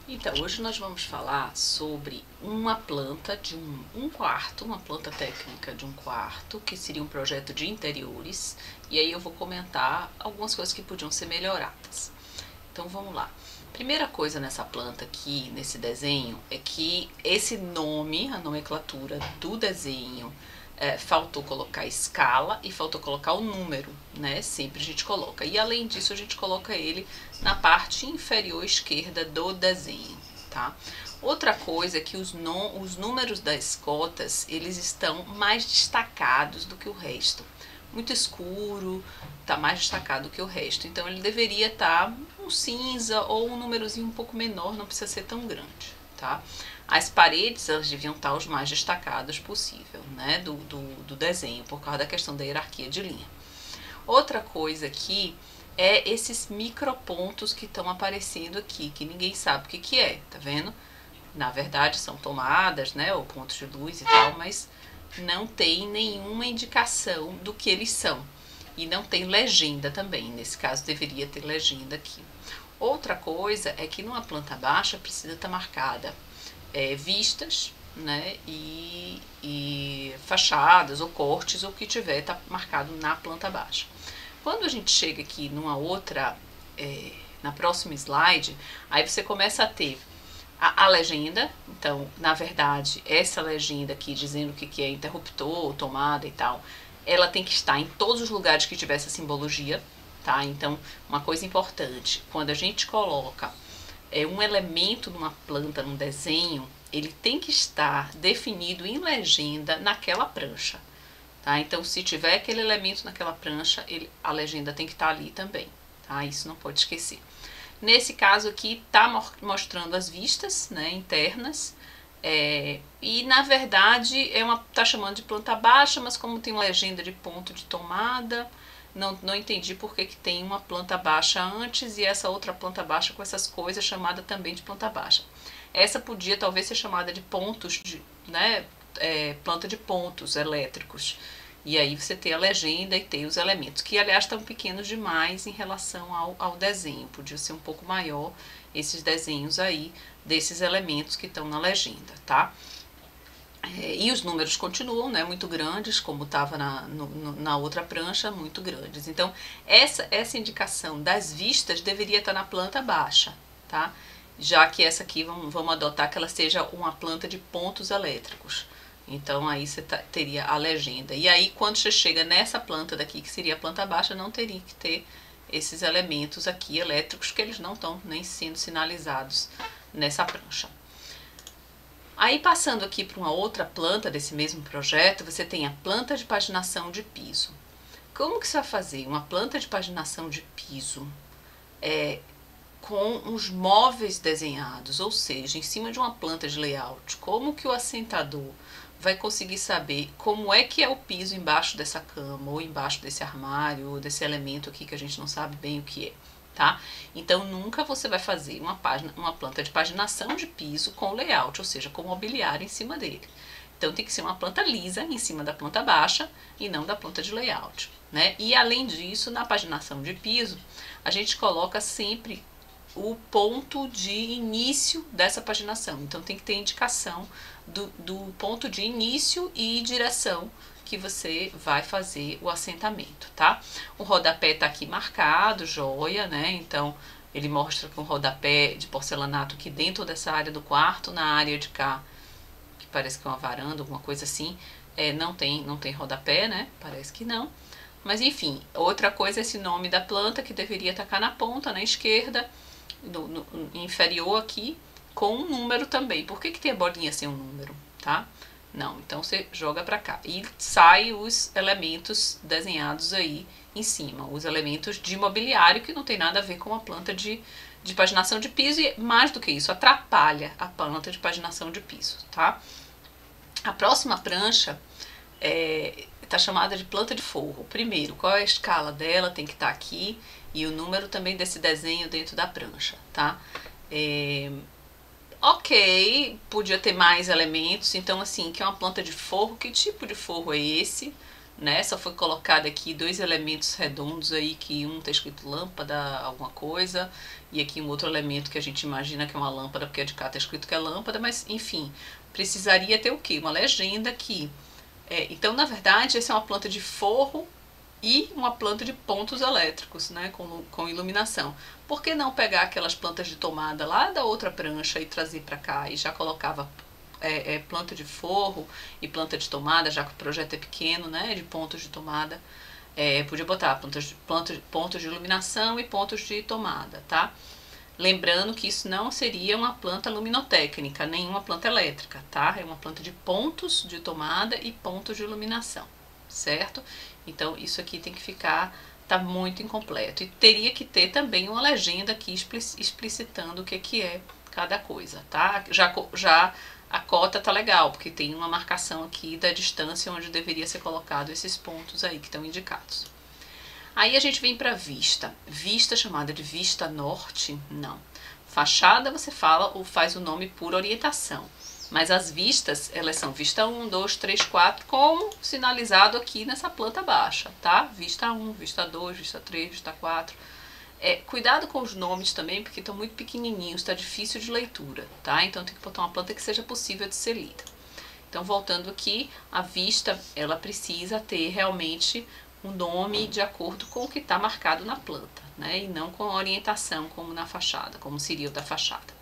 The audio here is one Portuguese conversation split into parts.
Então, hoje nós vamos falar sobre uma planta de um quarto, uma planta técnica de um quarto, que seria um projeto de interiores, e aí eu vou comentar algumas coisas que podiam ser melhoradas. Então vamos lá. Primeira coisa nessa planta aqui, nesse desenho, é que esse nome, a nomenclatura do desenho, faltou colocar escala e faltou colocar o número, né? Sempre a gente coloca. E além disso, a gente coloca ele na parte inferior esquerda do desenho, tá? Outra coisa é que os números das cotas, eles estão mais destacados do que o resto. Muito escuro, tá mais destacado que o resto. Então ele deveria estar um cinza ou um númerozinho um pouco menor, não precisa ser tão grande, tá? As paredes, elas deviam estar os mais destacados possível, né, do desenho, por causa da questão da hierarquia de linha. Outra coisa aqui é esses micropontos que estão aparecendo aqui, que ninguém sabe o que é, tá vendo? Na verdade são tomadas, né, ou pontos de luz e tal, mas não tem nenhuma indicação do que eles são. E não tem legenda também, nesse caso deveria ter legenda aqui. Outra coisa é que numa planta baixa precisa estar marcada vistas, né, e fachadas ou cortes, ou o que tiver tá marcado na planta baixa. Quando a gente chega aqui numa outra, na próxima slide, aí você começa a ter a legenda. Então, na verdade, essa legenda aqui dizendo o que é interruptor, tomada e tal, ela tem que estar em todos os lugares que tiver essa simbologia, tá? Então, uma coisa importante, quando a gente coloca um elemento numa planta, num desenho, ele tem que estar definido em legenda naquela prancha, tá? Então, se tiver aquele elemento naquela prancha, a legenda tem que estar ali também, tá? Isso não pode esquecer. Nesse caso aqui, tá mostrando as vistas, né, internas, e na verdade tá chamando de planta baixa, mas como tem uma legenda de ponto de tomada, não entendi por que tem uma planta baixa antes e essa outra planta baixa com essas coisas chamada também de planta baixa. Essa podia talvez ser chamada de pontos, né, planta de pontos elétricos. E aí você tem a legenda e tem os elementos, que aliás estão pequenos demais em relação ao desenho. Podia ser um pouco maior esses desenhos aí, desses elementos que estão na legenda, tá? E os números continuam, né, muito grandes, como estava na outra prancha, muito grandes. Então, essa indicação das vistas deveria estar na planta baixa, tá? Já que essa aqui, vamos adotar que ela seja uma planta de pontos elétricos. Então, aí você teria a legenda. E aí, quando você chega nessa planta daqui, que seria a planta baixa, não teria que ter esses elementos aqui elétricos, que eles não estão nem sendo sinalizados nessa prancha. Aí, passando aqui para uma outra planta desse mesmo projeto, você tem a planta de paginação de piso. Como que você vai fazer uma planta de paginação de piso com os móveis desenhados, ou seja, em cima de uma planta de layout? Como que o assentador vai conseguir saber como é que é o piso embaixo dessa cama, ou embaixo desse armário, ou desse elemento aqui que a gente não sabe bem o que é, tá? Então, nunca você vai fazer uma planta de paginação de piso com layout, ou seja, com mobiliário em cima dele. Então, tem que ser uma planta lisa em cima da planta baixa e não da planta de layout, né? E, além disso, na paginação de piso, a gente coloca sempre o ponto de início dessa paginação. Então, tem que ter indicação do ponto de início e direção que você vai fazer o assentamento, tá? O rodapé tá aqui marcado, joia, né? Então, ele mostra que um rodapé de porcelanato aqui dentro dessa área do quarto, na área de cá, que parece que é uma varanda, alguma coisa assim, não tem rodapé, né? Parece que não. Mas, enfim, outra coisa é esse nome da planta, que deveria tacar na ponta, na esquerda, no inferior aqui, com um número também. Por que tem a bolinha sem um número, tá? Não, então você joga pra cá. E sai os elementos desenhados aí em cima. Os elementos de mobiliário, que não tem nada a ver com a planta de paginação de piso. E mais do que isso, atrapalha a planta de paginação de piso, tá? A próxima prancha tá chamada de planta de forro. Primeiro, qual é a escala dela? Tem que estar aqui. E o número também desse desenho dentro da prancha, tá? Ok, podia ter mais elementos. Então, assim, que é uma planta de forro. Que tipo de forro é esse? né? Só foi colocado aqui dois elementos redondos aí, que um tá escrito lâmpada, alguma coisa, e aqui um outro elemento que a gente imagina que é uma lâmpada, porque de cá tá escrito que é lâmpada, mas enfim, precisaria ter o quê? Uma legenda aqui. Então, na verdade, essa é uma planta de forro e uma planta de pontos elétricos, né, com iluminação. Por que não pegar aquelas plantas de tomada lá da outra prancha e trazer para cá e já colocava planta de forro e planta de tomada, já que o projeto é pequeno, né, de pontos de tomada. Podia botar pontos de iluminação e pontos de tomada, tá? Lembrando que isso não seria uma planta luminotécnica, nem uma planta elétrica, tá? É uma planta de pontos de tomada e pontos de iluminação, certo? Então isso aqui tem que ficar, tá muito incompleto. E teria que ter também uma legenda aqui explicitando o que é cada coisa, tá? Já a cota tá legal, porque tem uma marcação aqui da distância onde deveria ser colocado esses pontos aí que estão indicados. Aí a gente vem para vista. Vista chamada de vista norte, não. Fachada você fala ou faz o nome por orientação. Mas as vistas, elas são vista 1, 2, 3, 4, como sinalizado aqui nessa planta baixa, tá? Vista 1, vista 2, vista 3, vista 4. Cuidado com os nomes também, porque estão muito pequenininhos, está difícil de leitura, tá? Então tem que botar uma planta que seja possível de ser lida. Então, voltando aqui, a vista, ela precisa ter realmente um nome de acordo com o que está marcado na planta, né? E não com a orientação como na fachada, como seria o da fachada.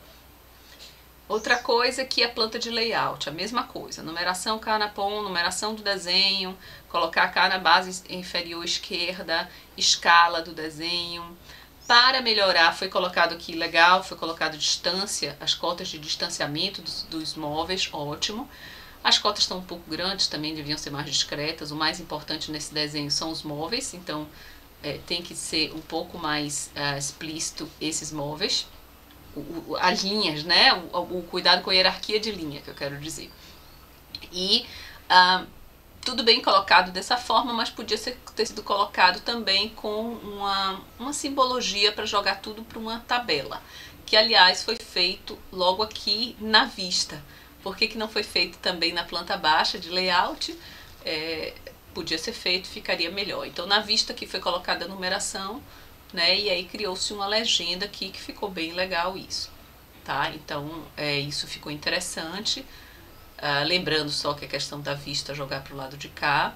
Outra coisa que a planta de layout, a mesma coisa, numeração cá na POM, numeração do desenho, colocar cá na base inferior esquerda, escala do desenho. Para melhorar, foi colocado aqui legal, foi colocado distância, as cotas de distanciamento dos móveis, ótimo. As cotas estão um pouco grandes, também deviam ser mais discretas. O mais importante nesse desenho são os móveis, então tem que ser um pouco mais explícito esses móveis. As linhas, né? O cuidado com a hierarquia de linha, que eu quero dizer. E tudo bem colocado dessa forma, mas podia ter sido colocado também com uma simbologia para jogar tudo para uma tabela, que aliás foi feito logo aqui na vista. Por que não foi feito também na planta baixa de layout? Podia ser feito, ficaria melhor. Então na vista aqui foi colocada a numeração, né? E aí criou-se uma legenda aqui que ficou bem legal isso, tá? Então isso ficou interessante. Lembrando só que a questão da vista jogar para o lado de cá.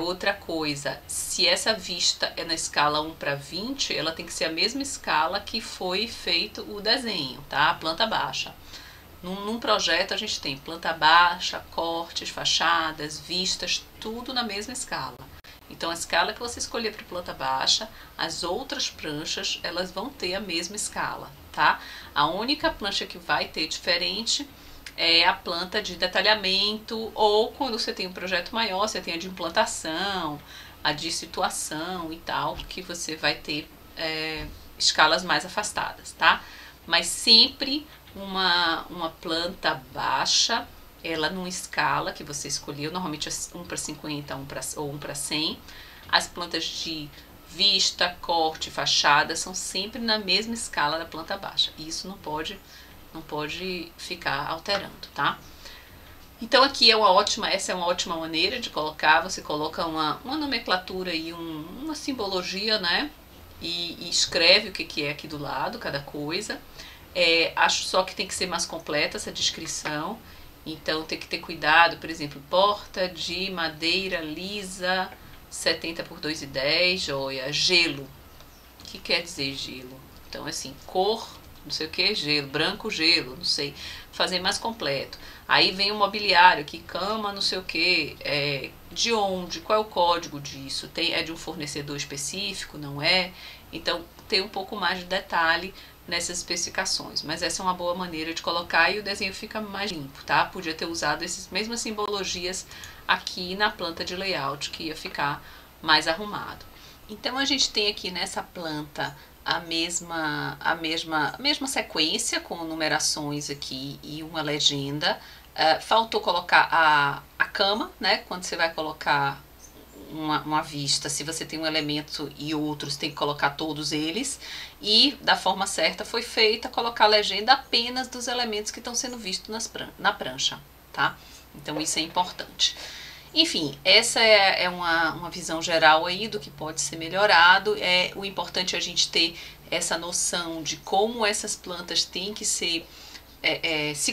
Outra coisa, se essa vista é na escala 1:20, ela tem que ser a mesma escala que foi feito o desenho, tá? A planta baixa. Num projeto a gente tem planta baixa, cortes, fachadas, vistas, tudo na mesma escala. Então a escala que você escolher para planta baixa, as outras pranchas elas vão ter a mesma escala, tá? A única prancha que vai ter diferente é a planta de detalhamento, ou quando você tem um projeto maior, você tem a de implantação, a de situação e tal, que você vai ter escalas mais afastadas, tá? Mas sempre uma planta baixa, ela numa escala que você escolheu, normalmente 1:50 ou 1:100. As plantas de vista, corte, fachada são sempre na mesma escala da planta baixa. Isso não pode ficar alterando, tá? Então aqui essa é uma ótima maneira de colocar. Você coloca uma nomenclatura e uma simbologia, né? E escreve o que é aqui do lado, cada coisa. Acho só que tem que ser mais completa essa descrição. Então tem que ter cuidado, por exemplo, porta de madeira lisa 70 por 2,10, joia, gelo. O que quer dizer gelo? Então assim, cor, não sei o que, gelo, branco gelo, não sei, fazer mais completo. Aí vem o mobiliário aqui, cama, não sei o que, de onde, qual é o código disso, é de um fornecedor específico, não é? Então tem um pouco mais de detalhe nessas especificações, mas essa é uma boa maneira de colocar e o desenho fica mais limpo, tá? Podia ter usado essas mesmas simbologias aqui na planta de layout, que ia ficar mais arrumado. Então a gente tem aqui nessa planta a mesma sequência com numerações aqui e uma legenda. Faltou colocar a cama, né? Quando você vai colocar uma vista, se você tem um elemento e outros, tem que colocar todos eles, e da forma certa foi feita colocar a legenda apenas dos elementos que estão sendo vistos na prancha, tá? Então isso é importante. Enfim, essa é uma visão geral aí do que pode ser melhorado. O importante é a gente ter essa noção de como essas plantas têm que se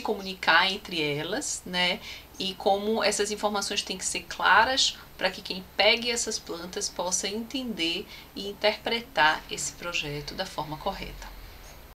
comunicar entre elas, né? E como essas informações têm que ser claras para que quem pegue essas plantas possa entender e interpretar esse projeto da forma correta.